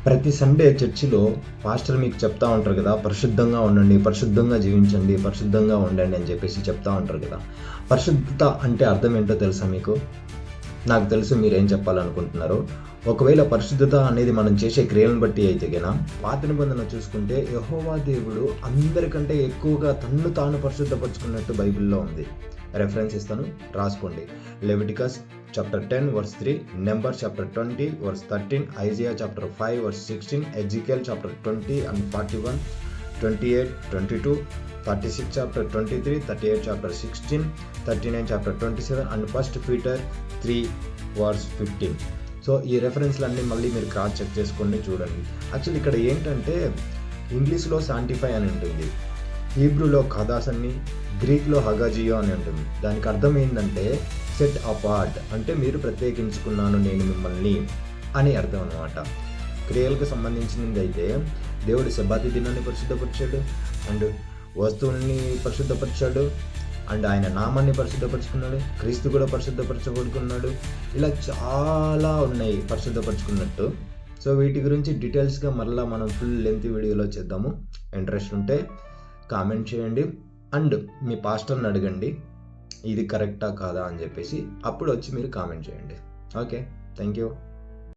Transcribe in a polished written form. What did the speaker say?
ప్రతి సండే చర్చిలో పాస్టర్ మీకు చెప్తా ఉంటారు కదా, పరిశుద్ధంగా ఉండండి, పరిశుద్ధంగా జీవించండి, పరిశుద్ధంగా ఉండండి అని చెప్పేసి చెప్తా ఉంటారు కదా. పరిశుద్ధత అంటే అర్థం ఏంటో తెలుసా మీకు? నాకు తెలుసు మీరేం చెప్పాలనుకుంటున్నారు. ఒకవేళ పరిశుద్ధత అనేది మనం చేసే క్రియలను బట్టి అయితే గన, పాత నిబంధన చూసుకుంటే యెహోవా దేవుడు అందరికంటే ఎక్కువగా తన్ను తాను పరిశుద్ధపరచుకున్నట్టు బైబిల్లో ఉంది. రెఫరెన్స్ ఇస్తాను, రాసుకోండి. Leviticus chapter 10 verse 3, number chapter 20 verse 13, Isaiah chapter 5 verse 16, Ezekiel chapter 20 and 41, 28, 22, 36 chapter 23, 38 chapter 16, 39 chapter 27 and 1 Peter 3 verse 15. So ఈ రెఫరెన్స్లన్నీ మళ్ళీ మీరు క్రాస్ చెక్ చేసుకోండి, చూడండి. యాక్చువల్లీ ఇక్కడ ఏంటంటే ఇంగ్లీష్లో శాంటిఫై అని ఉంటుంది, హీబ్రూలో ఖదాస్ అని, గ్రీక్లో హగాజియో అని ఉంటుంది. దానికి అర్థం ఏంటంటే సెట్ అపార్ట్, అంటే మీరు ప్రత్యేకించుకున్నాను నేను మిమ్మల్ని అని అర్థం అనమాట. క్రియలకు సంబంధించినది అయితే దేవుడు సబ్బాతి దినాన్ని పరిశుద్ధపరిచాడు, అండ్ వస్తువుల్ని పరిశుద్ధపరిచాడు, అండ్ ఆయన నామాన్ని పరిశుద్ధపరుచుకున్నాడు, క్రీస్తు కూడా పరిశుద్ధపరచబడుకున్నాడు. ఇలా చాలా ఉన్నాయి పరిశుద్ధపరచుకున్నట్టు. సో వీటి గురించి డీటెయిల్స్గా మరలా మనం ఫుల్ లెంత్ వీడియోలో చేద్దాము. ఇంట్రెస్ట్ ఉంటే కామెంట్ చేయండి, అండ్ మీ పాస్టర్ని అడగండి ఇది కరెక్టా కాదా అని చెప్పేసి. అప్పుడు వచ్చి మీరు కామెంట్ చేయండి. Okay, thank you.